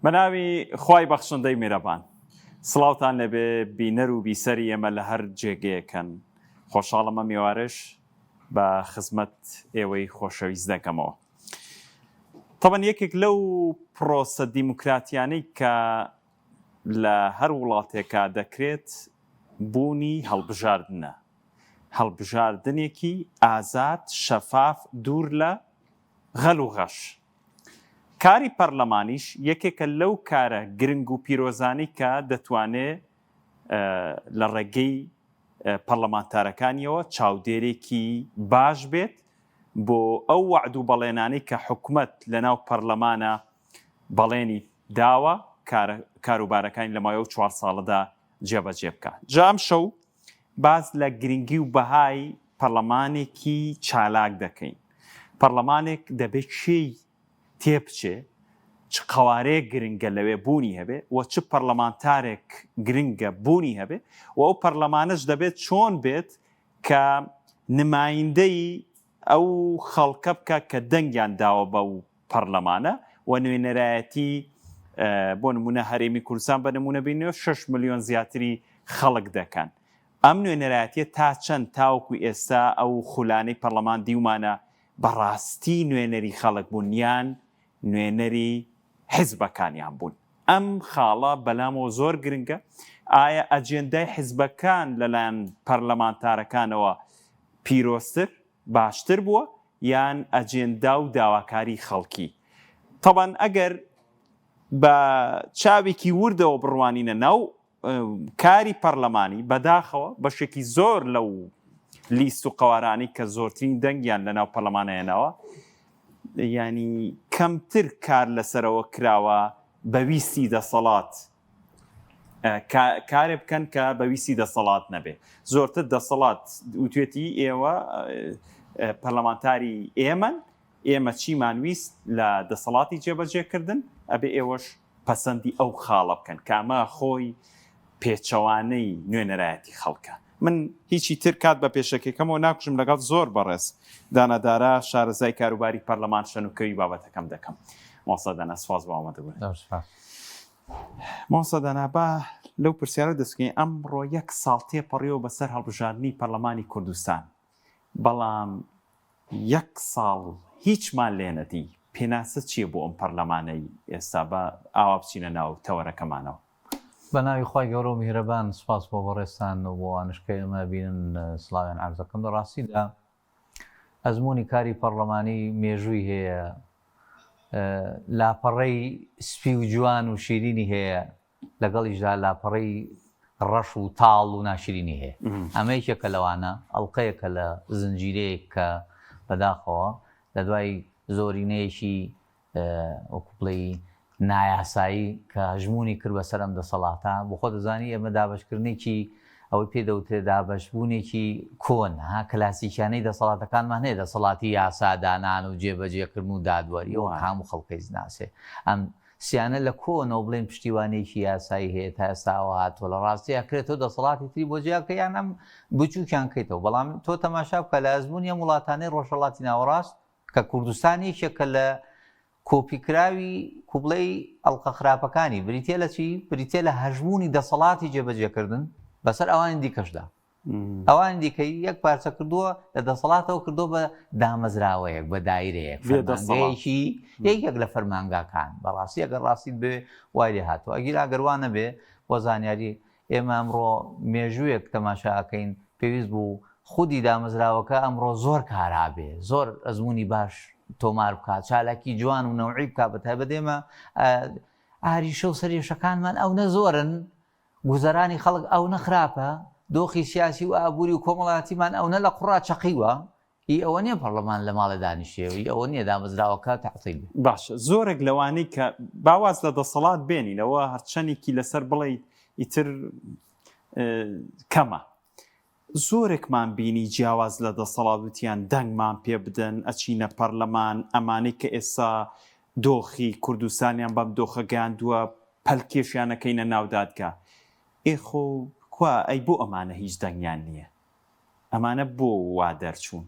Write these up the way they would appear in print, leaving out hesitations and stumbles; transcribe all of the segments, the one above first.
بەناوی خوای بەخشندەی میرەبان سڵاوتان لەبێ بینەر و بیسەری ئێمە لە هەر جێگەیەکەن خۆشحاڵەمە میوارش بە خزمەت ئێوەی خۆشەویست دەکەمەوە. طبعاً یەکێک لەو پرۆسە دیموکراتیانەی کە لە هەر وڵاتێکا دەکرێت بوونی هەڵبژاردنە، هەڵبژاردنێکی ئازاد شەفاف دوور لە غەل و غەش. کاری پەرلەمانیش یەکێکە لەو کارە گرنگ و پیرۆزانی کە دەتوانێت لە ڕێگەی پەرلەمانتارەکانیەوە چاودێرێکی باش بێت بۆ ئەو وعد و بەڵێنانەی کە حکوومەت لەناو پەرلەمانە بەڵێنی داوە کاروبارەکانی لە مایە و 4 ساڵەدا جێبەجێ بکات. جا ئەم شەو باز لە گرنگی و بەهای پەرلەمانێکی چالاک دەکەین. پەرلەمانێک دەبێت چی تێبچێ، چ قەوارەیەک گرنگە لەوێ بوونی هەبێ و چ پەرلەمانتارێک گرنگە بوونی هەبێ و ئەو پەرلەمانش دەبێت چۆن بێت کە نمایندەی ئەو خەڵکە بکە کە دەنگیان داوە بەو پەرلەمانە و نوێنەرایەتی بۆ نمونە هەرێمی کوردستان بە نمونە بینەوە 6 ملیۆن زیاتری خەڵک دەکەن. ئەم نوێنەرایەتیە تا چەند تاوەکو ئێستا ئەو خولانەی پەرلەمان دیومانە بەڕاستی نوێنەری خەڵک بوون یان نوێنەری حیزبەکانیان بوون. ئەم خاڵە بەلامەوە زۆر گرنگە. ئایا ئەجێندای حیزبەکان لەلایەن پەرلەمانتارەکانەوە پیرۆستر باشتر بووە یان ئەجێندا و داواکاری خەڵکی؟ طبعاً ئەگەر بە چاوێکی وردەوە بڕوانینە ناو کاری پەرلەمانی بەداخەوە بەشێکی زۆر لەو لیست و قەوارانی کە زۆرترین دەنگیان لەناو پەرلەمانەیەنەوە ینی کەمتر کار لەسەرەوە کراوە بەویستی دەسەڵات کارێ بکەن کە بەویستی دەسەڵات نەبێ. زۆرتر دەسەڵات وتوێتی ئێوە پەرلەمانتاری ئێمە چیمان ویست لە دەسەڵاتی جێبەجێکردن ئەبێ ئێوەش پەسەندی ئەو خاڵە بکەن کامە خۆی پێچەوانەی نوێنەرایەتی خەڵکە. من هیچی تر کات بە پێشەکەکەمەوە ناکوژم لەگەڵ زۆر بەڕێز دانەدارە شارەزای کاروباری پەرلەمان شەنوکەوی بابەتەکەم دەکەم. مۆسا دانا سواز بە ئامادەبوون. مۆسا دانا با لەو پرسیارە دەستکەین ئەمڕۆ 1 ساڵ تێپەڕیەوە بەسەر هەڵبژاردننی پەرلەمانی کوردستان، بەڵام 1 ساڵ هیچمان لێ نەدی. پێناسە چییە بۆ ئەم پەرلەمانەی ئێستا بە ئاوا بچینە ناو تەوەرەکەمانەوە؟ بەناوی خوای گەورە و میهرەبان سوپاس بۆ بەڕێستان و بۆ ئانشکەی ئەمە بینن سڵاویان عەرزەکەم. لە ڕاستیدا ئەزموونی کاری پەرلەمانی مێژووی هەیە، لاپەڕەی سپی و جوان و شیرینی هەیە، لەگەڵیشدا لاپەڕەی ڕەش و تاڵ و ناشرینی هەیە. ئەمە یەکێکە لەوانە ئەڵقەیەکە لە زنجیرەیەک کە بەداخەوە لە دوای زۆرینەیەکی ئۆکوپڵەی نایاسایی کە هەژمونی کرد بەسەر ئەم دەسەڵاتە. بۆ خۆ دەزانی ئێمە دابەشکردنێکی ئەوەی پێدەوترێت دابەشبوونێکی کۆن کلاسیکیانەی دەسەڵاتەکانمان هەیە، دەسەڵاتی یاسادانان و جێبەجێکردن و دادوەری ئەوە هەموو خەڵکەی ناسێ. ئەم سیانە لە کۆنەوە بڵێن پشتیوانێکی یاسایی هەیە تا ئێستاوە هاتووە. لە ڕاستی ئەکرێتەوە دەسەڵاتی تری بۆ جیاکە یان ئەم بچووکیان کەیتەوە. بەڵام تۆ تەماشا بکە لە ئەزموونی ئەم وڵاتانەی ڕۆژهەڵاتی ناوەڕاست کە کوردستانێکێکە لە کۆپیکراوی کوبڵەی ئەڵقە خراپەکانی بریتێ لە چی؟ بریتێ لە هەژمونی دەسەڵاتی جێبەجێکردن بەسەر ئەوانی دیکەشدا. ئەوان دیکەی یەک پارچە کردووە لە دەسەڵاتەوە کردو بە دامەزراوەیەک بە دایرەیەک فەرمانگەیەکی یەک لە فەرمانگاکان. بەڕاستی ئەگەر ڕاستیت بێ وای لێ هاتووە. ئەگەر ئاگەروانە بێ بۆ زانیاری ئێمە ئەمڕۆ مێژوویەک تەماشاکەین پێویست بوو خودی دامەزراوەکە ئەمڕۆ زۆر کارابێ، زۆر ئەزموونی باش تۆمار بکات، چالاکی جوان و نەوعی بکات. بە تایبەت ئێمە ئاریشە و سەرێشەکانمان ئەو نەزۆرن، گوزەرانی خەڵک ئەو نەخراپە، دۆخی سیاسی و ئابووری و کۆمەڵاتیمان ئەو نە لە قوڕا چەقیوە. ئەوە نییە پەرلەمان لە ماڵە دانیشتێەوەی ئەوە نییە دامەزراوەکە تەعتیل بێ. باشە زۆرێک لەوانەی کە باواز لە دەسەڵات بێنینەوە هەرچەندێکی لەسەر بڵێ ئیتر کەمە. زۆرێکمان بینی جیاواز لە دەسەڵات وتیان دەنگمان پێ بدەن ئەچینە پەرلەمان. ئەمانەی کە ئێستا دۆخی کوردستانیان بەم دۆخە گەیاندووە پەلکێشیانەکەینە ناودادگا. ئێخۆ کوا ئەی بۆ ئەمانە هیچ دەنگیان نییە؟ ئەمانە بۆ وا دەرچوون؟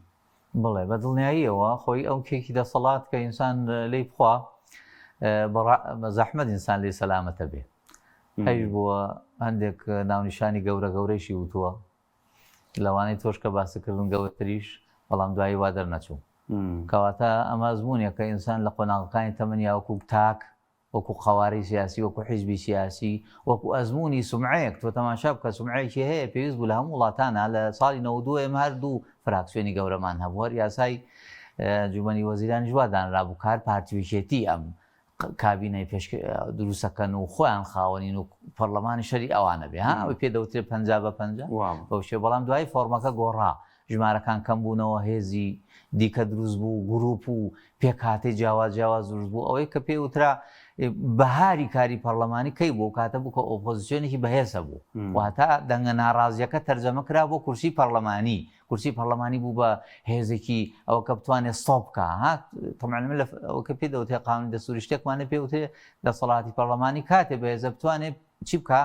بڵێ بە دڵنیاییەوە خۆی ئەو کێکی دەسەڵات کە ئینسان لێی بخوا زەحمەت ئینسان لێ سەلامەتە بێ هەیش بووە هەندێک ناونیشانی گەورە گەورەیشی وتووە لەوانەی تۆش کە باسەکردن گەورەتریش بەڵام دوایی وا دەرنەچوو کەواتە ئەمە زمونیە کە ئینسان لە قۆناغەکانی تەمەنیا وەکو تاک وەکو خەواری سیاسی وەکو حیزبی سیاسی وەکو ئەزمموی سومعەیەک تۆ تەماشا بکە سومعەیەکی هەیە پێویست بوو لە هەموو وڵاتانە لە ساڵی 92 ئێمە هەردوو فراکسیۆنی گەورەمان هەبووە یاسای جومەنی وەزیرانی جوا دانرابوو کار پارتیویشێتی ئەم کابینەی پێش دروستەکەن و خۆیان خاوەنین و پەرلەمانی شەری ئەوانە بێ ها ئەوی پێ دەوترێ 50/50 بەو شێ بەڵام دوای فۆرمەکە گۆڕا ژمارەکان کەم بوونەوە هێزی دیکە دروست بوو گروپ و پێکهاتەی جیاواز دروست بوو ئەوەی کە پێ وترا بەهاری کاری پەرلەمانی کەی بوو کاتە بوو کە ئۆپۆزیسیۆنێکی بەهێزە بوو واتە دەنگە ناڕازیەکە تەرجەمە کرا بۆ کورسی پەرلەمانی کورسی پەرلەمانی بوو بە هێزێکی ئەوە کە بتوانێت سۆپ بکە ها تەمەن لە ئەوکە پێ دەوتێ قانون دەستوری شتێکمانە پێوتێ دەسەڵاتی پەرلەمانی کاتێ بەهێزە بتوانێت چی بکە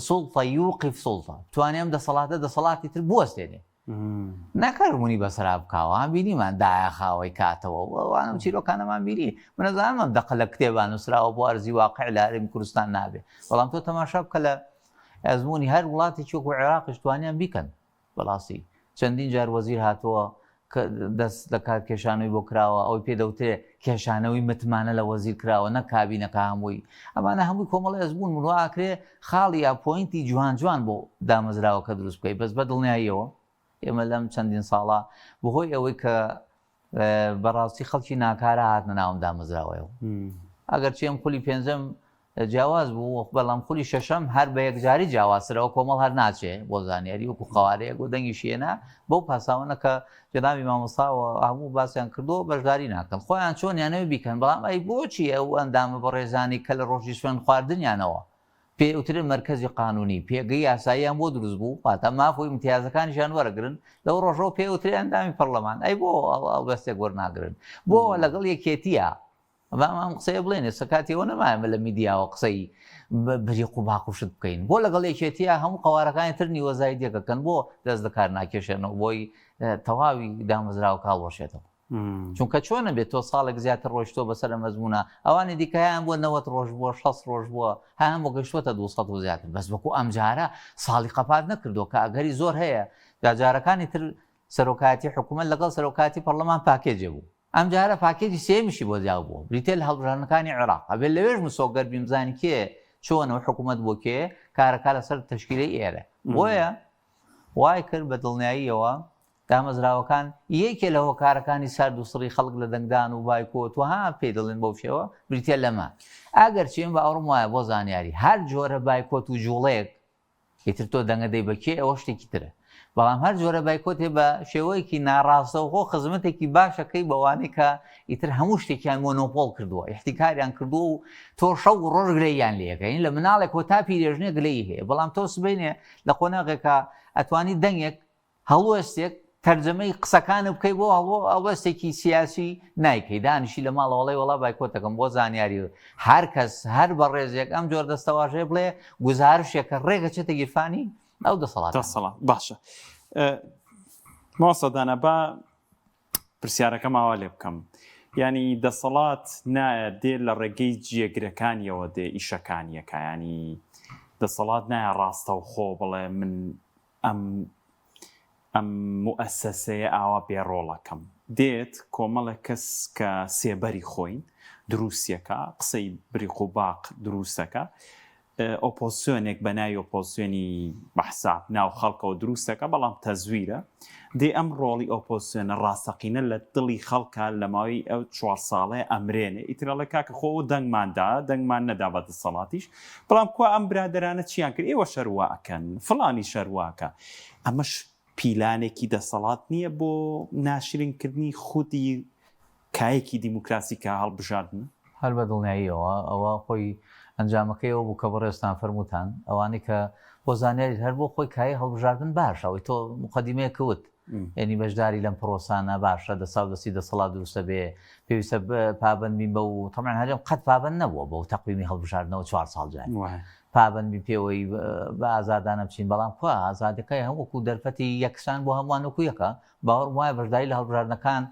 سوڵتە یوقف سوڵتە بتوانێت ئەم دەسەڵاتی تر بوەستێنێ نەکەڕبوونی بەسەرا بکاوە بینیمان دایە خاوەی کاتەوە ئەوانە چیرۆکانەمان بینی منەزانم دەقە لە کتێبان نووسراوە بۆ ئەرزی واقع لە هەرێمی کوردستان نابێ بەڵام تۆ تەماشا بکە لە ئەزمموی هەر وڵاتی وەکو عێراقیش توانیان بیکەن بەڕاستی چەندین جار وەزیر هاتووە کە دەست لە کار کێشانەوەی بۆ کراوە ئەوی پێ دەوترێ کێشانەوەی متمانە لە وەزیر کراوە نە کابینەکە هەمووی ئەمانە هەمووی کۆمەڵی ئەزممون منواکرێ خاڵی یا پۆینتی جوان جوان بۆ دامەزراوەکە دروست بکەی بەس بە دڵنیاییەوە ئێمە لەم چەندین ساڵە بەهۆی ئەوەی کە بەڕاستی خەڵکی ناکارە هاتنە ناوم دامەزراوەیەوە ئەگەر چێم خولی پێنجەم جیاواز بوو بەڵام خولی شەشەم هەر بە یەکجاری جیاوازترەوە کۆمەڵ هەر ناچێ بۆ زانیاری وەکو خەوارەیەک بۆ دەنگی شێنە بەو پاساوانە کە جەنابی مامۆستاوە هەموو باسییان کردو بەشداری ناکەن خۆیان چۆنیانەوەی بیکەن بەڵام ئەی بۆچی ئەو ئەندامە بە ڕێزانی کە لە ڕۆژی سوێن خواردنیانەوە پێوترێ مرکزی قانونی پێگەی یاساییان بۆ دروست بوو واتە مافۆی امتیازەکانیشان وەرەگرن لەو ڕۆژەوە پێوترێ ئەندامی پەرلەمان ئەی بۆ ئەڵبەستێک وەرناگرن بۆ لەگەڵ یەکێتیە ئەم قسەیە بڵێنێ سەکاتیەوە نەمایمە لە میدیاوە قسەی بریق و باقوشت بکەین بۆ لەگەڵ یەکێتیە هەموو قەوارەکانی تر نیوەزای دێکەکەن بۆ دەست دەکار ناکێشێنەوە بۆی تەواوی دامەزراوە کاڵوەشێتەوە چونکە چۆنە بێت تۆ ساڵێک زیاتر ڕۆیشتۆ بەسەر مەزمونە ئەوانی دیکەیان بۆ 90 ڕۆژ بووە 6 ڕۆژ بووە هەیان بۆ گەشتوەتە 200 و زیاتر بەس بەکو ئەم جارە ساڵی قەپات نەکردو کە ئەگەری زۆر هەیە جارەکانی تر سەرۆکاتی حکوومەت لەگەڵ سەرۆکاتی پەرلەمان پاکێجێ بوو ئەم جارە پاکێجی سێمیشی بۆ جیاو بوو بریتێ لە هەڵبژاردنەکانی عێراق ئەبێت لەوێژ مسۆگەر بیمزانی کێ چۆنەوە حکوومەت بۆ کێ کارەکە لەسەر تەشکیلەی ئێرە بۆیە وای کرد بە دڵنیاییەوە دامەزراوەکان یەکێ لە هۆکارەکانی سارد و سڕی خەڵک لە دەنگدان و بایکۆت وها پێ دەڵێن بەو شێوە بریتێ لەمە ئەگەر چێن بە ئەوڕم وایە بۆ زانیاری هەر جۆرە بایکۆت و جوڵەیەک ئیتر تۆ دەنگە دەی بەکێ ئەوە شتێکی ترە بەڵام هەر جۆرە بایکۆتێ بە شێوەیەکی ناڕاستە و خۆ خزمەتێکی باشەکەی بەوانەی کە ئیتر هەموو شتێکیان مۆنۆپۆڵ کردووە احتیکاریان کردو و تۆ شەو ڕۆژ گلەیان لێەکەین لە مناڵێک و تا پیرێژنێ گلەی هەیە بەڵام تۆ سبینێ لە قۆناغێکە ئەتوانی دەنگێک هەڵوەستێک تەرجەمەی قسەکانە بکەی بۆ ئەوەستێکی سیاسی نایکەی دانیشی لە ماڵەوەڵی وڵا بایکۆتەکەم بۆ زانیاری هەر کەس هەر بە ڕێزێک ئەم جۆر دەستەواژێ بڵێ گزارشێکە ڕێگە چێتە گیرفانی ئەو دەسەڵات باشە مۆسەدانە بە پرسیارەکە ماوا لێ بکەم ینی دەسەڵات نایە دێ لە ڕێگەی جێگرەکانیەوە دێ ئیشەکانیەکە ینی دەسەڵات نایە ڕاستە و خۆ بڵێ من ئەم مؤسسەیە ئاوا بێڕۆڵەکەم دێت کۆمەڵە کەس کە سێبەری خۆین دروستیەکە قسەی بریق و باق دروستەکە ئۆپۆسیۆنێک بە ناوی ئۆپۆسیۆنی بەحساب ناو خەڵکەوە دروستەکە بەڵام تەزویرە دێ ئەم ڕۆڵی ئۆپۆسیۆنە ڕاستەقینە لە دڵی خەڵکە لە ماوەی ئەو 4 ساڵێ ئەمرێنێ ئیترەڵە کاکە خۆ دەنگماندا دەنگمان نەدا بە دەسەڵاتیش بەڵام کو ئەم برادرانە چیان کرد ئێوە شەرواکەن فڵانی شەرواکە ئەمەش پیلانێکی دەسەڵات نییە بۆ ناشرینکردنی خودی کایەکی دیموکراسیکە هەڵبژاردن هەر بە دڵنیاییەوە ئەوە خۆی ئەنجامەکەیەوە بوو کە بەڕێستان فەرمووتان ئەوانەی کە بۆ زانیاری هەر بۆ خۆی کای هەڵبژاردن باشە ئەوەی تۆ مقدمەیە کەوت یعنی بەشداری لەم پرۆسانە باشە دەستی دەسەڵات دروستە بێ پێویستە پابندبین بە و تەمان هەرێم قەت پابند نەبووە بەو تەقویمی هەڵبژاردنەوە 4 ساڵ جاری پابندبی پێوەی بە ئازادانە بچین بەڵام خوا ئازادەکەی هەمووکو دەرفەتی یەکسان بۆ هەمووانەکو یەکە باوەڕم وایە بەشداری لە هەڵبژاردنەکان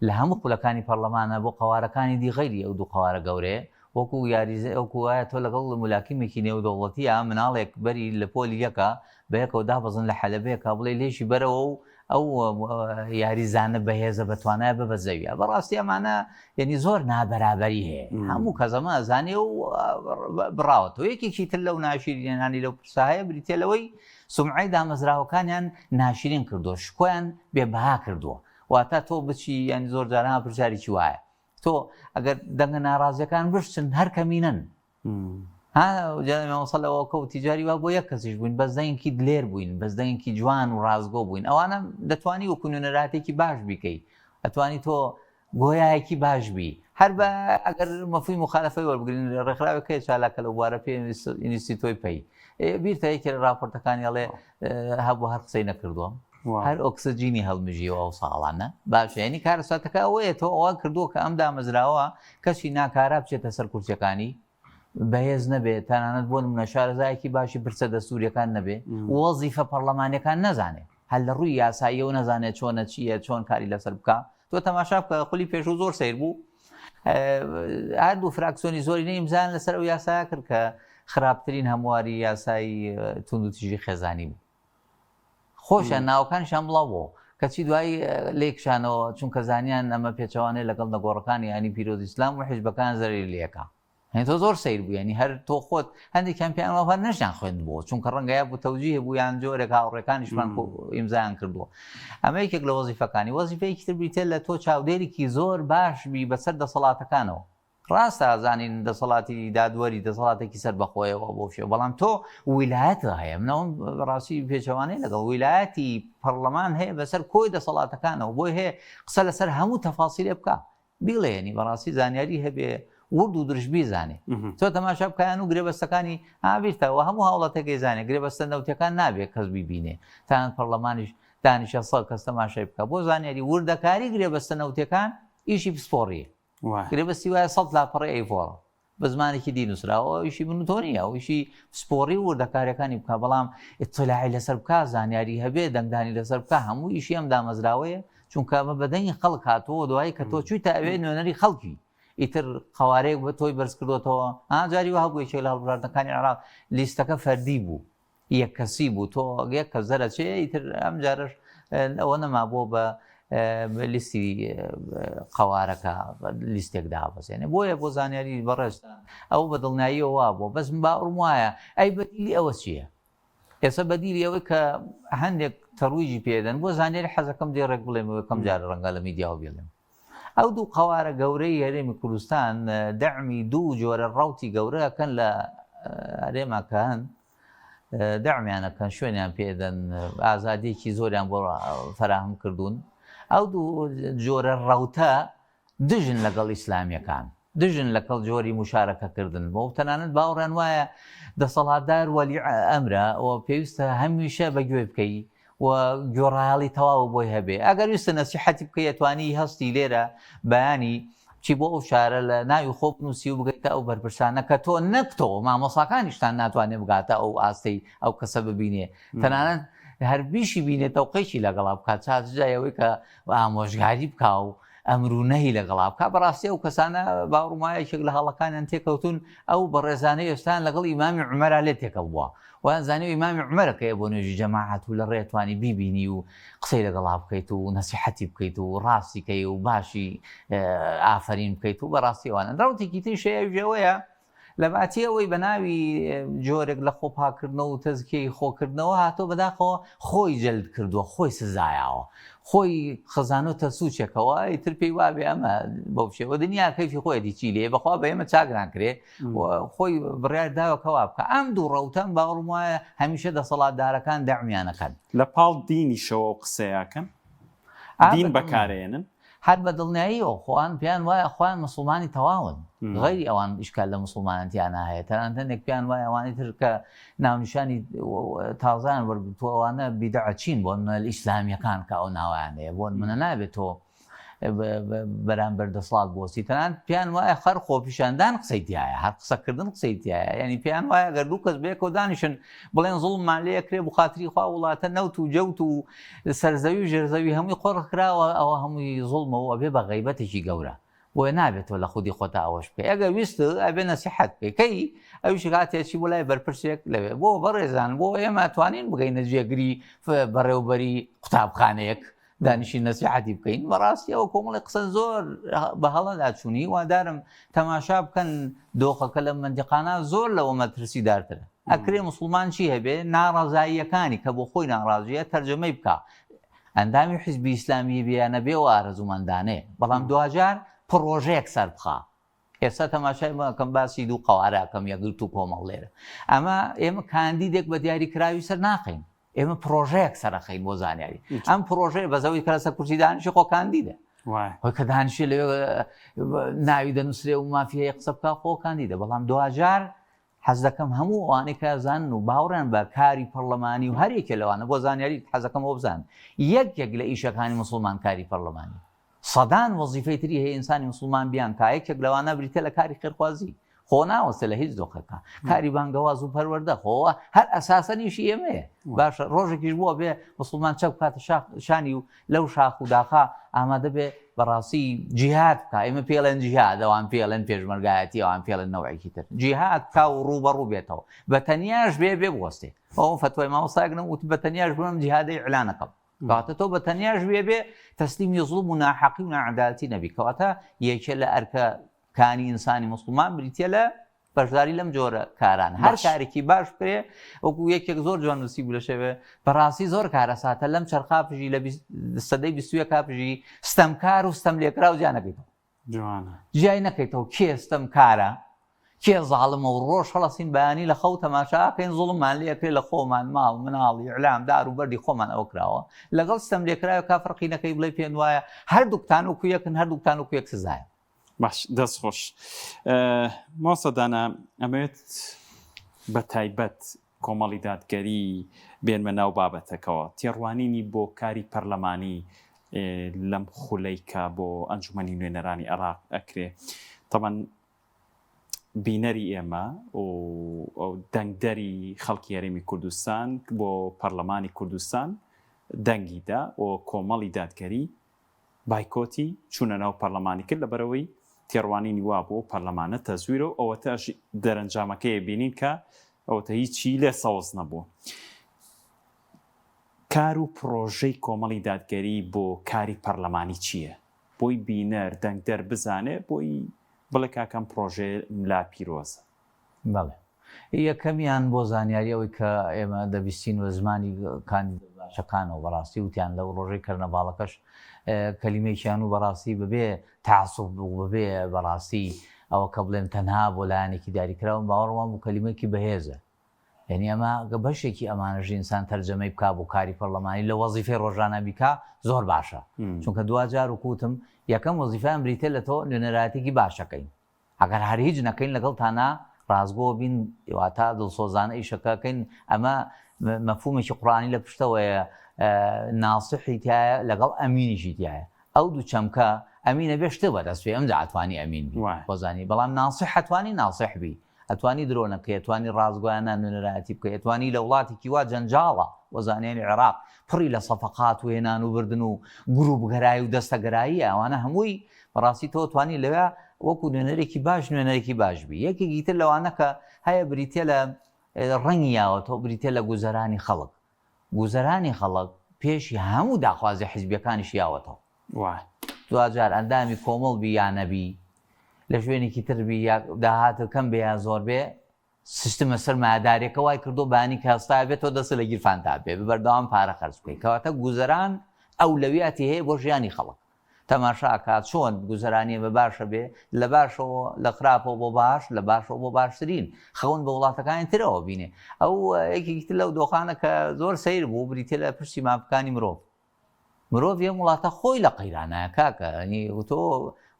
لە هەموو قولەکانی پەرلەمانە بۆ قەوارەکانی دی غەیری ئەو دوو قەوارە گەورەیە وەکو یاریزە ئەوکو وایە تۆ لەگەڵ مولاکیمێکی نێودەوڵەتی یا مناڵێک بەری لە پۆلی یەکە بەیەکەوە دابەزن لە حەلەبەیەکە بڵێ لێشی بەرەوە و ئەو یاریزانە بەهێزە بەتوانای ببە زەویە بەڕاستی ئەمانە یعنی زۆر نابەرابەری هەیە هەموو کەسەمە ئەزانێ و بڕاوەتەوە یەکێکی تر لەو ناشرینێنانی لەو پرسایە بریتێ لەوەی سومعەی دامەزراوەکانیان ناشرین کردووە شکۆیان بێبەها کردووە واتە تۆ بچی یعنی زۆر جاران پرسیارێکی وایە تۆ ئەگەر دەنگە ناڕازیەکان بشتن هەر کەمینەن جەمەوەسەلەوە کە و تیجاری وا بۆ یەک کەسیش بووین بەزدەنگی دلێر بووین بەزدەنگی جوان و ڕازگۆ بووین ئەوانە دەتوانی وەکو نوێنەراتێکی باش بیکەی ئەتوانی تۆ گۆیایەکی باش بی هەر بە ئەگەر مەفهومی مخالفەی وەربگرین ڕێکخراوەکەی چالاکە لەو بوارە پێ ئینستی تۆی پێی بیرتە یەکێ لە راپۆرتەکانی ئەڵێ هەبوو هەر قسەی نەکردووە هەر ئۆکسجینی هەڵمژیەوە ئەو ساڵانە باشە ینی کارەساتەکە ئەوەیە تۆ ئەوە کردووە کە ئەم دامەزراوە کەسی ناکارا بچێتە سەر کورسەکانی بەهێز نەبێت تەنانەت بۆ نمونە شارەزایەکی باشی پرسە دەستوریەکان نەبێ وەزیفە پەرلەمانیەکان نەزانێت هەل لە ڕووی یاساییەوە نەزانێت چۆنە چییە چۆن کاری لەسەر بکە تۆ تەماشا بکە خولی پێشوو زۆر سیر بوو هەردوو فراکسیۆنی زۆری نەیمزان لەسەر ئەو یاسایە کرد کە خراپترین هەمواری یاسایی تونند و تیژی خێزانی بوو خۆشە ناوەکانیشان بڵاو بۆ کەچی دوایی لێکشانەوە چونکە زانیان ئەمە پێچەوانەیە لەگەڵ نەگۆڕەکانی ینی پیرۆزی ئیسلام و حیزبەکان زەری لێەکە هەین تۆ زۆر سیر بوو ینی هەر تۆ خۆت هەندێکیان پیانەوە نەشان خوێند بوو چونکە ڕەنگەیە بوو تەوجیه بوو یان جۆرێک هاوڕێکانیشمان ئیمزایان کردووە ئەمە یەکێک لە وەزیفەکانی وەزیفەیەکی تر بریتێ لە تۆ چاودێرێکی زۆر باش بی بەسەر دەسەڵاتەکانەوە ڕاستە ئازانین دەسەڵاتی دادوەری دەسەڵاتێکی سەر بەخۆیەوە بۆ شێ بەڵام تۆ ویلایەتە هەیە منەوە ڕاستی پێچەوانەی لەگەڵ ویلایەتی پەرلەمان هەیە بەسەر کۆی دەسەڵاتەکانەوە بۆی هەیە قسە لەسەر هەموو تەفاسیلێ بکە بیڵێنی بەڕاستی زانیاری هەبێ ورد و درژ بیزانێ تۆ تەماشا بکەیان و گرێبەستەکانی ئابیرتەوە هەموو هاوڵاتەکەی زانێ گرێبەستە نەوتەکان نابێت کەس بیبینێ تان پەرلەمانیش دانیشە سەڵ کەس تەماشای بکە بۆ زانیاری وردەکاری گرێبەستە نەوتەکان ئیشی پسپۆڕیە گرێبەستی وایە 100 لاپەڕی ئەیڤۆڕە بە زمانێکی دینوسراوە ئیشی بنوتۆنیە و ئیشی پسپۆڕی وردەکاریەکانی بکە بەڵام ئیطلاعی لەسەر بکە زانیاری هەبێ دەنگدانی لەسەر بکە هەموو ئیشی ئەم دامەزراوەیە چونکە ئەمە بەدەنگی خەڵک هاتووە دوایی کە تۆ چوویتە ئەوێ نوێنەری خەڵکی ئیتر قوارەیەک بە تۆی بەرز کردوتەوە جاری وها بوو یەکێک لە هەڵبژاردنەکانی عێراق لیستەکە فەردی بوو یەک کەسی بوو تۆ یەک کەس دەرەچێ ئیتر ئەم جارش ئەوە نەما بۆ بە لیستی قوارەکە لیستێک دابەزێنێ بۆیە بۆ زانیاری بەڕێستان ئەو بە دڵنیاییەوە وا بوو بەس باوەڕم وایە ئەی بەدیلی ئەوە چییە ئێستا بەدیلی ئەوەی کە هەندێک تەڕویجی پێدەن بۆ زانیاری حەزەکەم دێڕێک بڵێمەوە کەم جارە ڕەنگە لە میدیاوە بێڵێم ئەو دوو قوارە گەورەی هەرێمی کوردستان دەعمی دوو جۆرە ڕەوتی گەورەکەن لە هەرێمەکان دەعمیانەکەن شوێنیان پێدەن ئازادیەکی زۆریان بۆ فەراهم کردوون ئەو دوو جۆرە ڕەوتە دژن لەگەڵ ئیسلامیەکان دژن لەگەڵ جۆری مشارەکەکردن بۆ تەنانەت باوەڕیان وایە دەسەڵاتدار وەلی ئەمرە و پێویستە هەمیشە بەگوێ بکەی و گۆڕایاڵی تەواو بۆی هەبێ ئەگەر ویستە نەسیحەتی بکە ئەتوانی هەستی لێرە بەیانی چی بۆ ئەو شارە لە ناوی خۆ بنووسی و بگەیتە ئەو بەرپرسانە کە تۆ نەکتەوە مامۆساکانیشتان ناتوانێت بگاتە ئەو ئاستەی ئەو کەسە ببینێ تەنانەت هەربیشی بینێتەوە قەیشی لەگەڵا بکات چاجایەوەی کە ئامۆژگاری بکا و ئەمرونەهی لەگەڵا بکە بەڕاستی ئەو کەسانە باوڕمایەکێک لە هەڵەکانیان تێکەوتون ئەو بەڕێزانەی ئێستان لەگەڵ ئیمامی عومەرا لێ تێکەڵ بووە ویان زانێ ئیمامی عومەرەکەیە بۆ نوێژی جەماعەت و لە ڕێتوانی بیبینی و قسەی لەگەڵا بکەیت و نەسیحەتی بکەیت و ڕاستیکەی و باشی ئافرین بکەیت و بەڕاستی ئەوانە ڕەوتێکی تریشەیەوەیە لە باتی ئەوەی بە ناوی جۆرێک لە خۆپاکردنەوە و تەزکیەی خۆکردنەوە هاتۆ بەداخەوە خۆی جەلد کردووە خۆی سزایەوە خۆی خەزانۆتە سوچێکەوە ئیتر پێی وابێ ئەمە بەو شێوە دنیا کەیفی خۆیەتی چی لێ بەخوا بە ئێمە چاگران کرێ خۆی بڕیار داوەکەوا بکە ئەم دوو ڕەوتەم باوەڕم وایە هەمیشە دەسەڵاتدارەکان دەعمیانەکەن لە پاڵ دینیشەوە و قسەیەکەن دین بەکارێنن هەر بە دڵنیاییەوە خۆیان پێیان وایە خۆیان مسڵمانی تەواون غەیری ئەوان ئیشکال لە مسڵمانەتیانە هەیە تەنانەت پێیان وایە ئەوانی تر کە ناونیشانی تازان وەرگرتووە ئەوانە بیدعچین بۆن ئیسلامیەکان کە ئەو ناویان هەیە بۆن منە نابێت تۆ بەرامبەر دەسەڵات بۆسی تەنانەت پێیان وایە خەر خۆپیشاندان قسەی تایە هەر قسەکردن قسەی تایە یعنی پێیان وایە گەر دوو کەس بەیەکەوە دانیشن بڵێن زوڵممان لێ کرێ بۆ خاتری خوا وڵاتە نەوت و جەوت و سەرزەوی و ژێرزەوی هەمووی قۆڕکراوە ئەوە هەمووی زوڵمەوە بێ بە غەیبەتێکی گەورە بۆیە نابێتەوە لە خودی خۆتا ئەوەش بکەی ئەگەر ویستە ئەبێ نەسیحەت بکەی ئەویش کاتێکی بۆ لای بەرپرسێک لەوێ بۆ بەڕێزان بۆ ئێمە توانین بگەینە جێگری بەڕێوبەری قوتابخانەیەک دانیشی نەسیحەتی بکەین بەڕاستی ئەوە کۆمەڵی قسە زۆر بە هەڵەدا چوونی وادارم تەماشا بکەن دۆخەکە لە مندقانە زۆر لەوە مەترسیدارترە ئەکرێ موسڵمان چی هەبێ ناڕازاییەکانی کە بۆ خۆی ناڕازیە تەرجەمەی بکە ئەندامی حیزبی ئیسلامی بیانە بێ و ئارەزومەندانەیە بەڵام دوجار پرۆژەیەک سەر بخە ئێستا تەماشای مەکەم باسی دوو قەوارەکەم یەکگرت و کۆمەڵ لێرە ئەمە ئێمە کاندیدێک بە دیاریکراوی سەر ناقین ئێمە پرۆژەیەک سەرەخەین بۆ زانیاری ئەم پرۆژەیە بەزەوەی کەسە کورسی دانیشی خۆ کاندیدە خۆی کە دانیشی لەوێ ناوی دەنووسێ و مافیەیە قسە بکە خۆ کاندیدە بەڵام دوجار حەز دەکەم هەموو ئەوانەی کە زانن و باوەڕیان بە کاری پەرلەمانی و هەرێکێ لەوانە بۆ زانیاری حەز دەکەم ئەوە بزانن یەکێک لە ئیشەکانی موسڵمان کاری پەرلەمانی سەدان وەزیفەی تری هەیە ئینسانی موسڵمان بیان کا یەکێک لەوانە بریتە لە کاری خێرخوازی خۆ ناوەستە لە هیچ دۆخەکە کاری بانگەواز و پەروەردە خۆوە هەر ئەساسەنیشی ئێمەیە باشە ڕۆژێکیش بووە بێ موسڵمان چەپ کاتە شانی و لەو شاخ و داخا ئامادە بێ بەڕاستی جیهاد بکە ئێمە پێڵێن جیهاد ئەوان پێڵێن پێشمەرگایەتی ئەوان پێڵێن نەوەیەکی تر جیهاد کا و ڕوبەڕوو بێتەوە بە تەنیاش بێ بوەستێ ئەو فتوای مامۆستاگرم وت بە تەنیاش بڵم جیهادەی ئیعلانەکەم کەواتە تۆ بە تەنیاش بێ تەسلیمی زوڵم و ناحەقی و نەعەدالەتی نەبی کەواتە یەکێ لە ئەرکەکانی ئینسانی موسڵمان بریتە لە بەشداری لەم جۆرە کاران هەر کارێکی باش بکرێ وەکو یەکێک زۆر جوان نووسی بوو لە شەوێ بەڕاستی زۆر کارە ساتە لەم چەرخاپژی لە سەدەی 20 کاپژی ستەمکار و ستەم لێکرا و جیا نەکەیتەوە جیای نەکەیتەوە کێ ستەم کارە کێ زاڵمە و ڕۆژ هەڵەسین بەیانی لە خەو تەماشاکەین زوڵممان لێکرێ لە خۆمان ماڵ مناڵی ئیعلام دار و بەردی خۆمان ئەوە کراوە لەگەڵ ستەم لێکرایەوە کا فەرقی نەکەی بڵێ پێم وایە هەردووکتان وەکو یەکن هەردووکتان وەکو یەک سزایە باش دەست خۆش مۆسەدانە ئەمەوێت بە تایبەت کۆمەڵی دادگەری بێنمە ناو بابەتەکەەوە تێڕوانینی بۆ کاری پەرلەمانی لەم خولەیکە بۆ ئەنجومەنی نوێنەرانی عێراق ئەکرێ تەمان بینەری ئێمە و دەنگدەری خەڵکی هەرێمی کوردستان بۆ پەرلەمانی کوردستان دەنگیدا و کۆمەڵی دادگەری بایکۆتی چوونە ناو پەرلەمانی کرد لەبەرەوەی تێڕوانینی وا بۆ پەرلەمانە تەزویرە و ئەوەتە دەرەنجامەکەی بینین کە ئەوەتە هیچی لێ سەوز نەبوو کار و پرۆژەی کۆمەڵی دادگەری بۆ کاری پەرلەمانی چییە؟ بۆی بینەر دەنگدەر بزانێ بۆی بڵێ کاکەم پرۆژێ ملا پیرۆزە بەڵێ یەکەمیان بۆ زانیاریەوەی کە ئێمە دەبیستین و زمانی کاندیدە باشەکانەوە بەڕاستی وتیان لەو ڕۆژەی کەرنەباڵەکەش کەلیمەیەکیان و بەڕاستی ببێ تعسوب ببێ بەڕاستی ئەوە کە بڵێن تەنها بۆ لایەنێکی دیاریکراون باوەڕمان بوو کەلیمەیەکی بەهێزە یعنی ئەمە بەشێکی ئەمانەژ ئینسان تەرجەمەی بکا بۆ کاری پەرلەمانی لە وەزیفەی ڕۆژانە بیکا زۆر باشە چونکە دوجار وکوتم یەکەم وەزیفەیان بریتێ لە تۆ نوێنەراتێکی باشەکەین ئەگەر هەر هیچ نەکەین لەگەڵ تانا ڕازگۆ بین واتە دڵسۆزانە ئیشەکەکەین ئەمە مەفهومێکی قورئانی لە پشتەوەیە ناسحی تایە لەگەڵ ئەمینیشی تایە ئەو دوو چەمکە ئەمینە بێ شتە بەدەست پێ ئەمجا ئەتوانی ئەمین بۆزانی بەڵام ناسح ئەتوانی ناسح بی ئەتوانی درۆنەکە ئەتوانی ڕازگۆیانە نوێنەرایەتی بکە ئەتوانی لە وڵاتێکی وا جەنجاڵە وەزانیانی عێراق پڕی لە سەفەقات و هێنان و بردن و گروپگەرایی و دەستەگەرایی ئەوانە هەمووی بەڕاستی تۆ توانی لەوێ وەکو نوێنەرێکی باش نوێنەرێکی باش بی یەکێکی تر لەوانە کە هەیە بریتێ لە ڕەنگی یاوەتەوە بریتێ لە گوزەرانی خەڵک گوزەرانی خەڵک پێشی هەموو داخوازی حیزبیەکانیش یاوەتەوە دوجار ئەندامی کۆمەڵ بی یان نەبی لە شوێنێکی تربی داهاتە کەم بێ یا زۆر بێ سیستمە سەرمایه‌داریەکە وای کردو بانی کە هەستا بێتەوە دەست لە گیرفاندا بێ بەردەوام پارە خەرج بکەیت کەواتە گوزەران ئەولەویەتی هەیە بۆ ژیانی خەڵک تەماشا کات چۆن گوزەرانی بە باشە بێ لە باشەوە لە خراپەوە بۆ باش لە باشەوە بۆ باشترین خەون بە وڵاتەکانی ترەوە بینێ ئەو یەکێکی تر لەو دۆخانە کە زۆر سەیر بوو بریتێ لە پشتی مافەکانی مرۆڤ یەم وڵاتە خۆی لە قەیرانایە کاکە ئەنی تۆ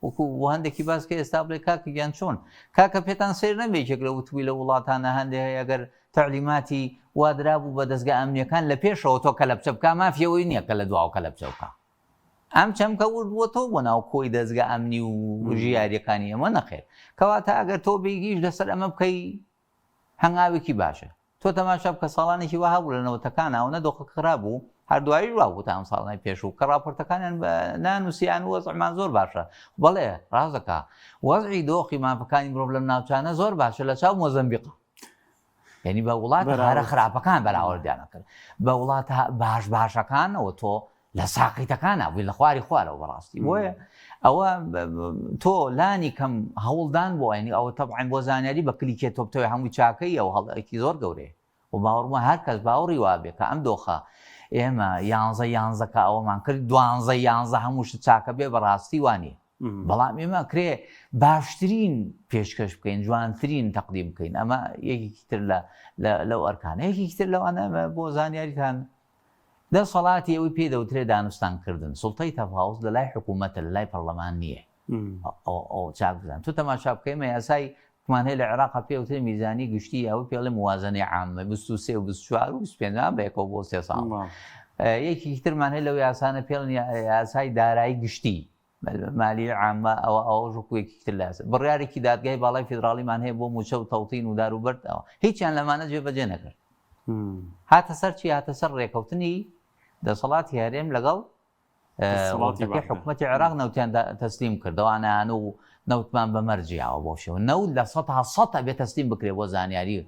وەکو بۆ هەندێکی باسکە ئێستا بڵێ کاکە گیان چۆن کاکە پێتان سیر نەبێکێک لە وتوی لە وڵاتانە هەندێک ئەگەر تەعلیماتی وادرا بوو بە دەستگا ئەمنیەکان لە پێشەوە تۆ کە لە بچە بکە مافیەوەی نییە کە لە دواوە کە لە بچە بکە ئەم چەمکە وردووەتەوە بۆ ناو کۆی دەستگا ئەمنی و ژیاریەکانی ئەمە نەخێر کەواتە ئەگەر تۆ بێگیش لەسەر ئەمە بکەی هەنگاوێکی باشە تۆ تەماشا بکە ساڵانێکی وا هەبوو لە نەوەتەکانە ئەو نەدۆخە خراب بوو هەردوایی وا بوو تا ئەم ساڵانەی پێشوو کە راپۆرتەکانیان بە نانووسیان وەزعمان زۆر باشە بەڵێ ڕاست دەکا وەزعی دۆخی مافەکانی مرۆڤ لەم ناوچانە زۆر باشە لە چاو مۆزەمبیق یعنی بە وڵات هەرە خراپەکان بەراوردیانە کرد بە وڵات باشەکانەوە تۆ لە ساقیتەکانە بووی لە خواری خوارەوە بەڕاستی بۆیە ئەوە تۆ لانی کەم هەوڵدان بۆ ینی ئەوە تەبعەن بۆ زانیاری بە کلیکێ تۆپتەوەی هەمووی چاکەی ئەو هەڵەیەکی زۆر گەورەیە و باوەڕمە هەر کەس باوەڕی وابێ کە ئەم دۆخە ئێمە 11 کە ئەوەمان کرد 12 هەمووش چاکە بێ بەڕاستی وانە بەڵام ئێمە کرێ باشترین پێشکەش بکەین جوانترین تەقدیم بکەین ئەمە یەکێکی تر لەو ئەرکانە یەکێکی تر لەوانە بۆ زانیاریتان دەسەڵاتی ئەوەی پێدەوترێ دانوستانکردن سوڵتەی تەفاوز لە لای حکوومەتە لە لای پەرلەمان نییە ئەو چاک بزان تو تەماشا بکەیمە یاسای حکومان هەیە لە عێراق پێوترێ میزانی گشتی ئەوەی پێڵێ موازنەی عامە 23 و 24 و 25 بەیەکەوە بۆ 3 ساڵ یەکێکی ترمان هەیە لەو یاسانە پێڵن یاسای دارایی گشتی مالی عامە ئەوە ژوکوێکی تر لە بڕیارێکی دادگای باڵای فیدراڵیمان هەیە بۆ موچە و تەوتین و دار و بەردەوە هیچیان لەمانە جێبەجێ نەکرد هاتە سەر چی هاتە سەر ڕێکەوتنی دەسەڵاتی هەرێم لەگەڵ حکوومەتی عێراق نەوتیان تەسلیم کردەوانیان و نەوتمان بەمەرجیاوە بۆ شێوە نەوت لە 100 بێت تەسلیم بکرێ بۆ زانیاری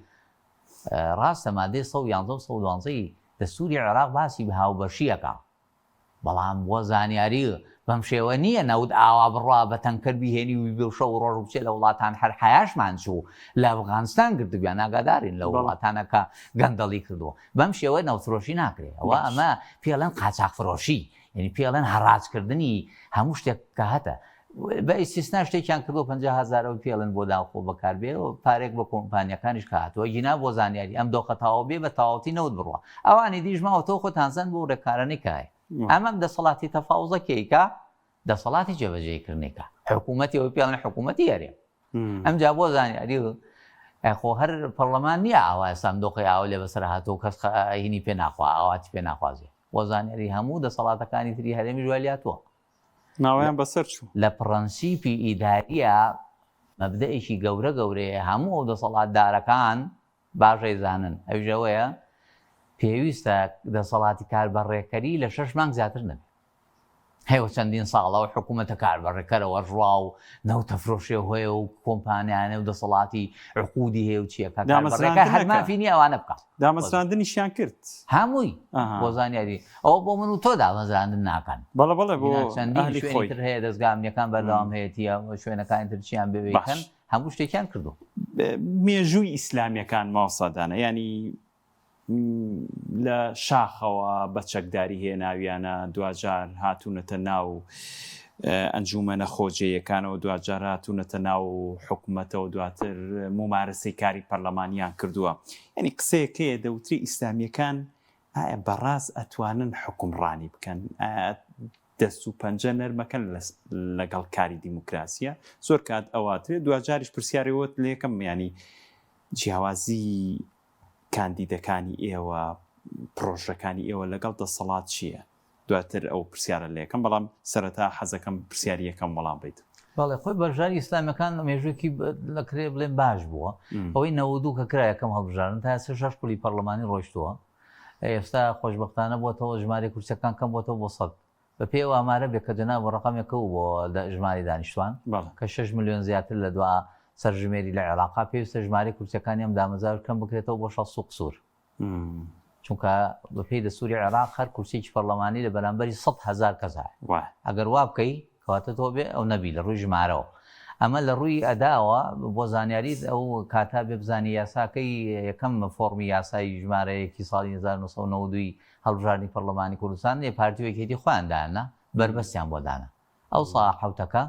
ڕاستە مادەی 111 دەستوری عێراق باسی بە هاوبەشیەکە بەڵام بۆ زانیاری بەم شێوە نییە نەوت ئاوا بڕوا بە تەنکەر بهێنی و بێ شەو ڕۆژ بچێت لە وڵاتان هەر حیاشمان چوو لە ئەفغانستان گرتویان ئاگادارین لە وڵاتانەکە گەندەڵی کردووە بەم شێوە نەوتفرۆشی ناکرێت ئەوە ئەمە پێڵەن قاچاقفرۆشی یعنی پێڵەن هەڕاجکردنی هەموو شتێک کە هەتە بە ئیسیسنا شتێکیان کردو 50,000 پێڵن بۆ داخۆ بەکاربێ و پارێک بە کۆمپانیەکانیش کاتەوە گینا بۆ زانیاری ئەم دۆخەتاوە بێ بە تاواتی نەوت بڕوە ئەوانی دیژماوە تۆ خۆتانزان بۆ ڕێکارانەی کای ئەمەم دەسەڵاتی تەفاوزەکەیکە دەسەڵاتی جێبەجێکردنێکە حکوومەتی ئەوەی پێڵن حکوومەتی هەرێ ئەمجا بۆ زانیاری خۆ هەر پەرلەمان نییە ئاوا ئێستام دۆخی ئاوا لێ بەسەر هاتوو کەس هینی پێ ناخوا ئاواتی پێ ناخوازێ بۆ زانیاری هەموو دەسەڵاتەکانی تری هەرێمی ژوالاتوە ناویان بەسەر چوو لە پرەنسیپی ئیداریە مەبدەئێکی گەورەیە هەموو ئەو دەسەڵاتدارەکان باشەی زانن ئەوژەوەیە پێویستە دەسەڵاتی کاربەڕێکەری لە 6 مانگ زیاتر نەبێت هەیە چەندین ساڵەوە حکوومەتە کاربەڕێکەرەوە ڕوا و نەوتە فرۆشێ هەیە و کۆمپانیانە و دەسەڵاتی عقودی هەیە و چیەکە هەر مافی نییە ئەوانە بکات دامەزراندنیشیان کرد هەمووی بۆ زانیاری ئەوە بۆ من و تۆ دامەزراندن ناکەن بەڵێ بۆ چەندین شوێنی تر هەیە دەستگامنیەکان بەردەوام هەیەتیە شوێنەکانی ترچیان ببێکەن هەموو شتێکیان کردو مێژووی ئیسلامیەکان ماوەسادانە ینی لە شاخەوە بە چەکداری هێناویانە دوجار هاتوونەتە ناو ئەنجومەنە خۆجێیەکانەوە دوجار هاتوونەتە ناو حکوومەتەوە دواتر ممارەسەی کاری پەرلەمانیان کردووە ینی قسەیەکەیە دەوتری ئیسلامیەکان ئایا بەڕاست ئەتوانن حکومڕانی بکەن دەست و پەنجە نەرمەکەن لەگەڵ کاری دیموکراسیە زۆر کات ئەواترێت دوجاریش پرسیارەوەت لە یەکەم ینی جیاوازی کاندیدەکانی ئێوە پرۆژەکانی ئێوە لەگەڵ دەسەڵات چییە دواتر ئەو پرسیارە لە یەکەم بەڵام سەرەتا حەزەکەم پرسیاری یەکەم وەڵام بیت بەڵێ خۆی بەژاری ئیسلامیەکان مێژوویەکی لەکرێ بڵێن باش بووە ئەوەی 92 کە کرا یەکەم هەڵبژارن تا 6 پولی پەرلەمانی ڕۆیشتووە ئێستا خۆشبەختانە بۆتەوە ژمارە کورسەکان کەم بۆتەوە بۆ 100 بە پێ ئامارە بێ کە جەناب ڕقەمێکە و بۆ ژماری دانیشتوان کە 6 ملیۆن زیاتر لە دوا سەرژمێری لە عێراقا پێویستە ژمارە کورسەکانی ئەم دامەزار کەم بکرێتەوە بۆ 600 قسوور چونکە بە پێی دەستوری عێراق هەر کورسێکی پەرلەمانی لە بەرامبەری 100,000 کەس ئەگەر وا بکەی کەواتە تۆ بێ ئەو نەبی لە ڕووی ژمارەوە ئەمە لە ڕووی ئەداوە بۆ زانیاریت ئەو کاتا بێ بزانی یاساکەی یەکەم فۆرمی یاسای ژمارەیەکی ساڵی 1992 هەڵبژاردننی پەرلەمانی کوردستان یە پارتیوەکێتی خۆیاندانە بربەستیان بۆ دانا ئەو ساڵ حوتەکە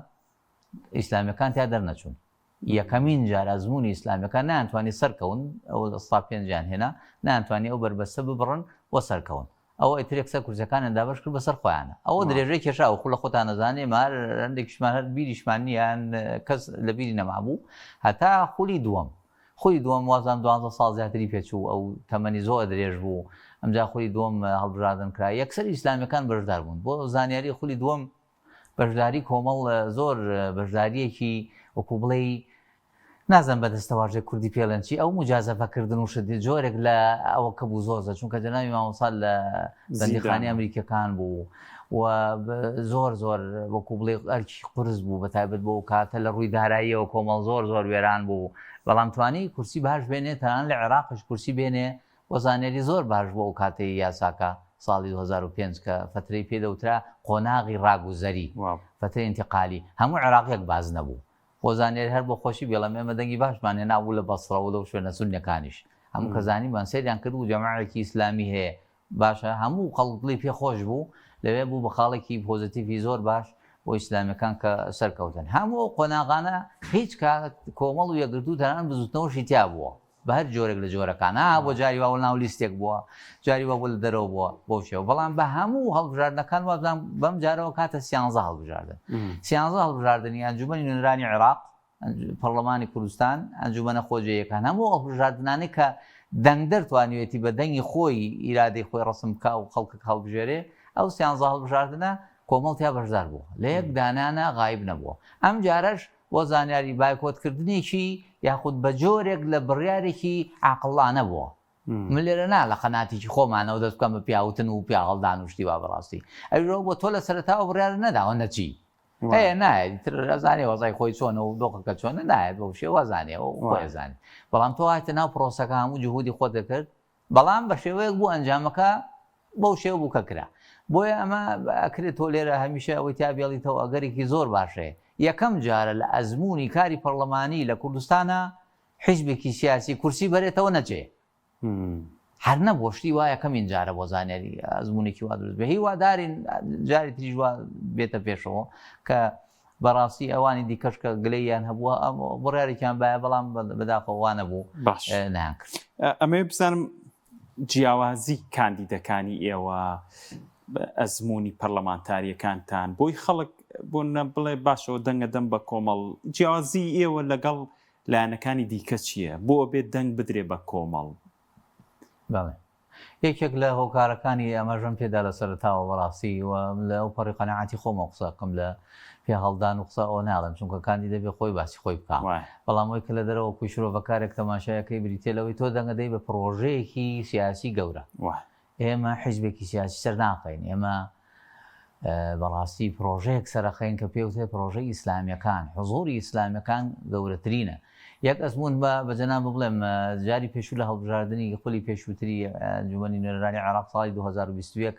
ئیسلامیەکان تا دەرنەچوون یەکەمین جار ئەزمموی ئیسلامیەکان نانتوانانی سەرکەون ئەو دەستا پێنجیان هێنا نانتوانانی ئەو بربەستە ببڕن بۆ سەرکەون ئەوە ئیترێکسە کورسەکان ئەندابش کرد بەسەر خۆیانە ئەوە درێژەی کێشا و خو لە خۆتان نەزانێ مار هەندێکیشمان هەر بیریشمان نیان کەس لە بیری نەمابوو هەتا خولی دووەم وازان 12 ساڵ زیاتری پێچوو ئەو تەمەنی زۆر درێژ بوو ئەمجا خولی دووەم هەڵبژاردن کرا یەکسەر ئیسلامیەکان بەشدار بوون بۆ زانیاری خولی دووەم بەشداری کۆمەڵ زۆر بەشداریەکی وەکو بڵێ نازم بەدەستەواژێ کوردی پێڵێن چی ئەو مجازەفەکردن و شت جۆرێک لە ئەوە کە بوو زۆرە چونکە جەناوی مامۆسا لە بەندیخانی ئەمریکەکان بوو و زۆر وەکو بڵێ ئەرکی قورس بوو بەتایبەت بۆ کاتە لە ڕووی داراییەوە کۆمەڵ زۆر وێران بوو بەڵام توانی کورسی باش بێنێ تەنان لە عێراقش کورسی بێنێ وەزانێری زۆر باش بۆ ئەو کاتەی یاساکە ساڵی 2005 کە فترەی پێدەوترا قۆناغی ڕاگوزەری فترەی ئینتیقالی هەموو عێراقیەک باز نەبوو خۆزانێر هەر بۆ خۆشی بێڵە ئێمە دەنگی باشمانێ نابوو لە بەسڕەوە لەو شوێنە سوننیەکانیش هەموو کەزانیمان سەریان کرد و جەماعەتی ئیسلامی هەیە باشە هەموو خەڵقی پێخۆش بوو لەوێ بوو بە خاڵێکی پۆزیتیڤی زۆر باش بۆ ئیسلامیەکان کە سەرکەوتن هەموو قۆناغانە هیچ کات کۆمەڵ و یەکگرتوو تەنان بزوتنەوەشی تیا بووە بە هەر جۆرێک لە جۆرەکان بۆ جاری وا ناو لیستێک بووە جاری وا بۆ لە دەرەوە بووە بۆ شێوە بەڵام بە هەموو هەڵبژاردنەکان وابزان بەم جارەوە کاتە 11 هەڵبژاردن 11 هەڵبژاردننی ئەنجومەنی نوێنەرانی عێراق پەرلەمانی کوردستان ئەنجومەنە خۆجەیەکان هەموو هەڵبژاردنانەی کە دەنگ دەرتوانیوێتی بە دەنگی خۆی ئیرادەی خۆی ڕسم بکە و خەڵکە هەڵبژێرێ ئەو 11 هەڵبژاردنە کۆمەڵتیا بەشدار بووە لە یەک دانانە غایب نەبووە ئەم جارەش بۆ زانیاری بایکۆتکردنێکی یاخود بە جۆرێک لە بڕیارێکی عاقڵانە بووە من لێرە نا لە قەناتێکی خۆمانەوە دەست بکەم بە پیاوتن و پیاهەڵدان و شتی وا بەڕاستی ئەویەوە بۆ تۆ لە سەرەتاوە بڕیار نەداوە نەچی هەیە نایێت ئەزانێ وەزای خۆی چۆنە و دۆقەکە چۆنە نایێت بەو شێوە زانێ و خۆیزانێت بەڵام تۆ هاتە ناو پرۆسەکە هەموو جهودی خۆت دەکرد بەڵام بە شێوەیەک بوو ئەنجامەکە بەو شێوە بوو کە کرا بۆیە ئەمە ئەکرێت تۆ لێرە هەمیشە ئەوەی تا بێڵیتەوە ئەگەرێکی زۆر باشەیە یەکەم جارە لە ئەزمموی کاری پەرلەمانی لە کوردستانە حیزبێکی سیاسی کورسی بەرێتەوە نەچێ هەر نەبۆشتی وایە یەکەمین جارە بۆ زانێری ئەزمموونێکی وا دروست بە هیوادارین جاری تریژ وا بێتە پێشەوە کە بەڕاستی ئەوانی دیکەش کە گلەیان هەبووە ئەم بڕیارێکیان باە بەڵام بەداخەوانە بوو نان کرد ئەمێ بزانم جیاوازی کاندیدەکانی ئێوە ئەزمموی پەرلەمانتاریەکانتان بۆی خەڵک بۆ بڵێ باشەوە دەنگە دەم بە کۆمەڵ جیاوازی ئێوە لەگەڵ لایەنەکانی دیکە چییە بۆ بێت دەنگ بدرێ بە کۆمەڵ یەکێک لە هۆکارەکانی ئەمەژەم پێدا لە سەرتاوە بەڕاستی و لە ئەو پەڕی قەنەعاتی خۆمە قسەکەم لە پێ هەڵدان و قسە ئەو ناڵم چونکە کاندی دەبێ خۆی باسی خۆی بکە بەڵام ئەوی کە لە دەرەوە کوی شرۆڤەکارێک تەماشایەکەی بریتێلەوەی تۆ دەنگەدەی بە پرۆژەیەکی سیاسی گەورە ئێمە حیزبێکی سیاسی سەر ناقین ئێمە بەڕاستی پرۆژەیەک سەرەخەین کە پێوتێ پرۆژەی ئیسلامیەکان حوزوری ئیسلامیەکان گەورەترینە یەک ئەزمون بە جەناب بڵێم جاری پێشوو لە هەڵبژاردننی خۆلی پێشووتری ئەنجومەنی نوێنەرانی عێراق ساڵی 2021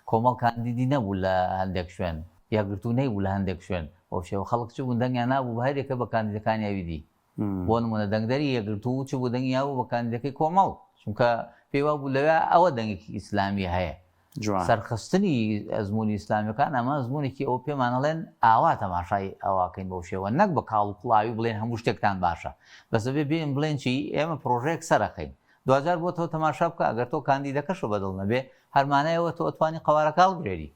کۆمەڵ کاندیدی نەبوو لە هەندێک شوێن یاگرتو نەیبوو لە هەندێک شوێن بۆ شێوە خەڵک چ بوون دەنگیان نابوو بە هەرێکە بە کاندیدەکانی ئەویدی بۆ نمونە دەنگدەری یەگرتو چ بوو دەنگی یاوە بە کاندیدەکەی کۆمەڵ چونکە پێیوا بوو لەوێ ئەوە دەنگێکی ئیسلامی هەیە سەرخستنی ئەزمموی ئیسلامیەکان ئەمە ئەزمموونێکی ئەو پێمانەڵێن ئاوا تەماشای ئەواکەین بەو شێوە نەک بە کاڵ و قڵاوی بڵێن هەموو شتێکتان باشە بەسەبێ بێن بڵێن چی ئێمە پرۆژەیەک سەرەخەین دوجار بۆ تۆ تەماشا بکە ئەگەر تۆ کاندیدەکەشە بەدڵ نەبێ هەرمانایەوە تۆ ئەتوانی قەوارەکاڵ بێری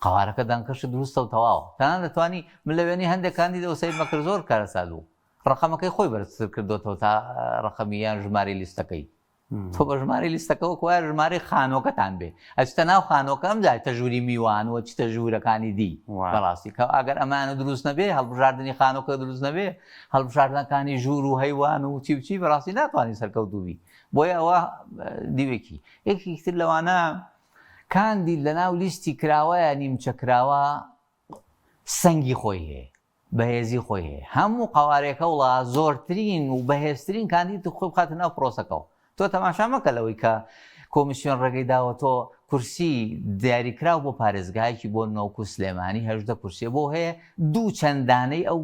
قەوارەکە دانکەش دروستە و تەواوە تەنان دەتوانی من لە وێنی هەندێک کاندیدەوە سەیر مەکرد زۆر کارەسات بوو ڕقەمەکەی خۆی بەرزتر کردوتەوە تا ڕقەمیان ژماری لیستەکەی تۆ بە ژماری لیستەکەەوە کوای ژماری خانۆکەتان بێ ئەچتە ناو خانۆکە ئەم جای تەژووری میوان و چ تەژوورەکانی دی بەڕاستی کە ئەگەر ئەمانە دروست نەبێ هەڵبژاردننی خانۆکە دروست نەبێ هەڵبژاردنەکانی ژوور و هەیوان و چی بەڕاستی ناتوانانی سەرکەوتوبی بۆیە ئەوە دیوێکی یەکێکتر لەوانە کاندید لە ناو لیستی کراوەیە نیمچەکراوە سەنگی خۆی هەیە بەهێزی خۆی هەیە هەموو قەوارێکە وڵا زۆرترین و بەهێزترین کاندید خۆی بخاتە ناو پرۆسەکەەوە تۆ تەماشا مەکە لەوەی کە کۆمیسیۆن ڕێگەی داوە تۆ کورسی دیاریکراو بۆ پارێزگایکی بۆ نەوکو سلێمانی 18 کورسیە بۆ هەیە دوو چەندانەی ئەو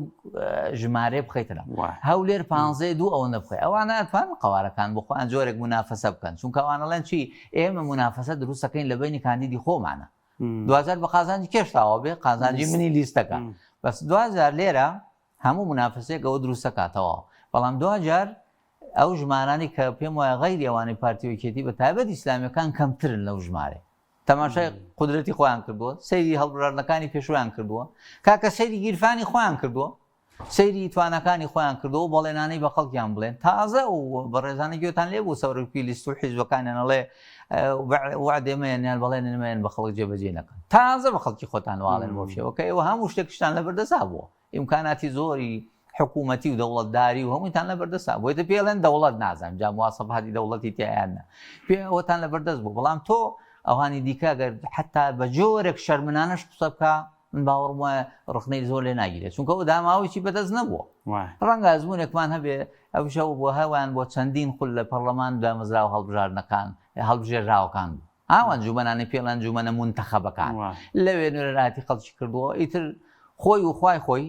ژمارە بخەیتەوە هەولێر 15 دوو ئەوە نەبخێ ئەوانە ئەتوان قەوارەکان بۆ خۆیان جۆرێک منافەسە بکەن چونکە ئەوانەڵێن چی ئێمە منافەسە دروستەکەین لە بینی کاندیدی خۆمانە دوجار بە قازانجی کێشتاوە بێ قازانجی منی لیستەکە بەس دوجار لێرە هەموو منافەسەیەک ئەوە دروستەکاتەوە بەڵام دوجار ئەو ژمارانی کە پێم وایە غەیری ئەوانەی پارتیۆکێتی بە تایبەت ئیسلامیەکان کەمترن لەو ژمارە تەماشای قودرەتی خۆیان کردووە سەیری هەڵبژاردنەکانی پێشویان کردووە کاکە سەیری گیرفانی خۆیان کردووە سەیری توانەکانی خۆیان کردەوە بەڵێنانەی بە خەڵکیان بڵێن تازە و بە ڕێزانە گوێتان لێ بوو سەرۆکی لیست و حیزبەکانیانەڵێ وعدێمەیان بەڵێنمەیان بە خەڵک جێبەجێ نەکەن تازە بە خەڵکی خۆتان واڵێن بۆ شێوە کە ئێوە هەموو شتێکشتان لەبەردەسا بووە ئیمکاناتی زۆری حکوومەتی و دەوڵەتداری و هەموویتان لە بەردەستە بۆیتە پێڵێن دەوڵەت نازانم جا مواسەفاتی دەوڵەتی تیایانە پێوەتان لە بەردەست بوو بەڵام تۆ ئەوانی دیکە گەر حتا بە جۆرێک شەرمنانەش قسە بکە من باوەڕم وایە ڕخنەی زۆر لێ ناگیرێت چونکە ئەو داماوەیەکی بەدەست نەبووە ڕەنگە ئەزمونێکمان هەبێ ئەو شەو بۆ هەوان بۆ چەندین خول لە پەرلەمان دامەزرا و هەڵبژاردنەکان هەڵبژێراوەکان بوو ئاوان جومەنانی پێڵەن جومەنە منتەخەبەکان لەوێ نوێنەراتی خەڵکی کردووە ئیتر خۆی و خوای خۆی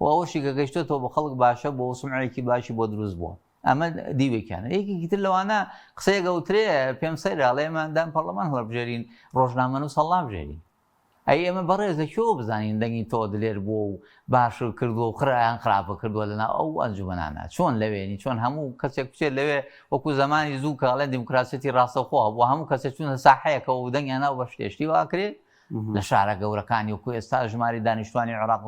و ئەوەشی کە گەیشتێتەوە بە خەڵک باشە بۆ سمعەیەکی باشی بۆ دروست بووە ئەمە دیوێکیانە یەکێکی تر لەوانە قسەیە گەوترێ پێم سەیرە ئەڵێماندان پەرلەمان هەڵبژێرین ڕۆژنامە نووس هەڵا بژێرین ئەی ئێمە بەڕێز لەکوێوە بزانین دەنگی تۆ دلێر بووە و باش کردووە و خرایان خراپە کردووە لەناو ئەو ئەنجومەنانە چۆن لەوێنی چۆن هەموو کەسێک بچێت لەوێ وەکو زمانی زوو کاڵێن دیموکراسەتی ڕاستەوخۆ بووە هەموو کەسێک چونە ساحەیەکەوە و دەنگیان ناو بە شتێشتی واکرێت لە شارە گەورەکانی وەکو ئێستا ژماری دانیشتوانی عێراق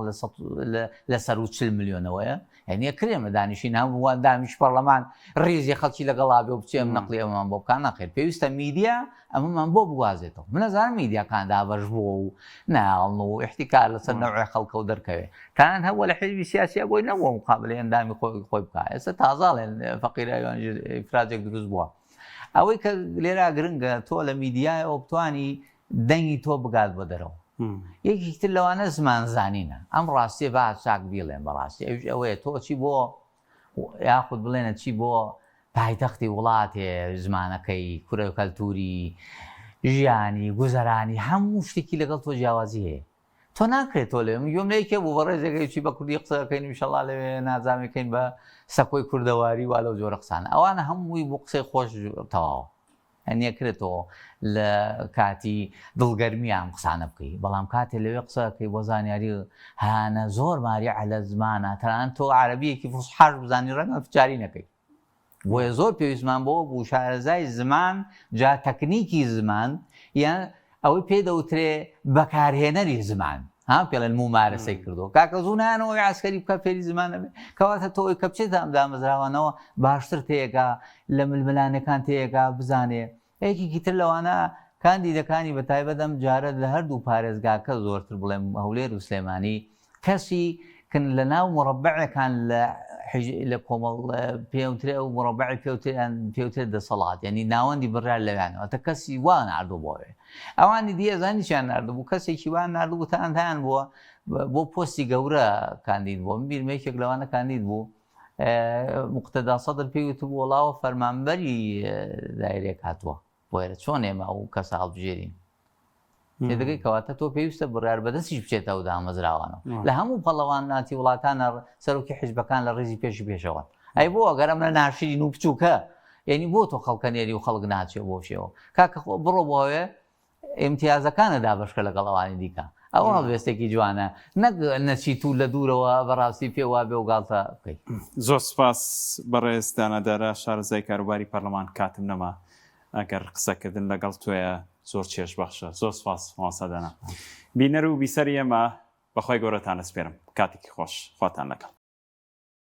لە 140 ملیۆنەوەیە هەنیە کرێمە دانیشین هەمووان دامیش پەرلەمان ڕێزی خەڵکی لەگەڵابێ و بچێم نەقلی ئەمەمان بۆ بکان ناخێر پێویستە میدیا ئەمەمان بۆ بوازێتەوە منەزانم میدیاکان دابەش بووە و ناڵن و احتیکار لەسەر نەوعی خەڵکە و دەرکەوێ تان هەوە لە حزبی سیاسیە بۆی نەبووە مقابلە ئەندامی خۆی بکە ئێستا تازاڵێن فەقیرایان ئیفراجێک دروست بووە ئەوەی کە لێرا گرنگە تۆ لە میدیایەوە بتوانی دەنگی تۆ بگات بۆ دەرەوە یەکێکتر لەوانە زمانزانینە ئەم ڕاستیە با چاک بیڵێن بەڕاستی ئەوەیە تۆ چی بۆ یاخود بڵێنە چی بۆ پایتەختی وڵاتێ زمانەکەی کورە و کەلتوری ژیانی گوزەرانی هەموو شتێکی لەگەڵ تۆ جیاوازی هەیە تۆ ناکرێت تۆ لێ گوێم لەیکێ بوو بە ڕێزێکی بە کوردی قسەکەین وشەڵا لەوێ نازانێکەین بە سەکۆی کوردەواری وا لەو جۆرە قسانە ئەوانە هەمووی بۆ قسەی خۆش تەواوە هەنیەکرێتەوە لە کاتی دڵگەرمیان قسانە بکەی بەڵام کاتێ لەوێ قسەکەی بۆ زانیاری هانە زۆر ماریع لە زمانە تەنانەت تۆ عەرەبییەکی فوسحاش بزانی ڕەنگە فجاری نەکەی بۆیە زۆر پێویستمان بۆ بوو شارەزای زمان جا تەکنیکی زمان یان ئەوەی پێدەوترێ بەکارهێنەری زمان پێڵێن ممارەسەی کردو کاکە زوونانەوەی عسکەری بکە فێری زمانە بێ کەواتە تۆی کە بچێت دامەزراوانەوە باشتر تێگا لە ململانەکان تێگا بزانێ یەکێکی تر لەوانە کاندیدەکانی بە تایبەتەم جارە لە هەردوو پارێزگاکە زۆرتر بڵێم هەولێر و سلێمانی کەسی کن لە ناو مڕەبعەکان لە کۆمەڵ پێوترێ و مڕەبعی پێوترێت دەسەڵات یعنی ناوەندی بڕیار لەوێنەوە تە کەسی وا ناردوو بۆوێ ئەوانی دیێزانیشیان نردبوو کەسێکی وان نردبوو تاندیان بووە بۆ پۆستی گەورە کاندید بووە بیرمێکێک لەوانە کاندید بوو مقتەدا سەدر پێوت وڵاوە فەرمانبەری دایرێک هاتووە بۆیرە چۆن ئێمە ئەو کەسە هەڵبژێرین تێدەگەی کەواتە تۆ پێویستە بڕیار بەدەستیش بچێتەوە دامەزراوانەوە لە هەموو پەڵەوان ناتی وڵاتانە سەرۆکی حیزبەکان لە ڕێزی پێشی پێشەوە ئەی بۆ ئەگەرم لە ناشرین و بچووکە یعنی بۆ تۆ خەڵکەنێری و خەڵک ناچێت بۆ شێەوە کاکە بڕۆ بۆوێ ئیمتیازەکانە دابشکە لەگەڵەوانی دیکە ئەوە هەڵوێستێکی جوانە نەک نەچیت و لە دوورەوە بەڕاستی پێوا بێ و گاڵتە بکەیت زۆر سپاس بەڕێز دانەدارە شارەزای کاروباری پەرلەمان کاتم نەما ئەگەر قسەکردن لەگەڵ توێە زۆر چێش بەخشە زۆر سپاس ماسەدانە بینەر و بیسەری ئێمە بەخۆی گەورەتان ئەسپێرم کاتێکی خۆش خواتان لەگەڵ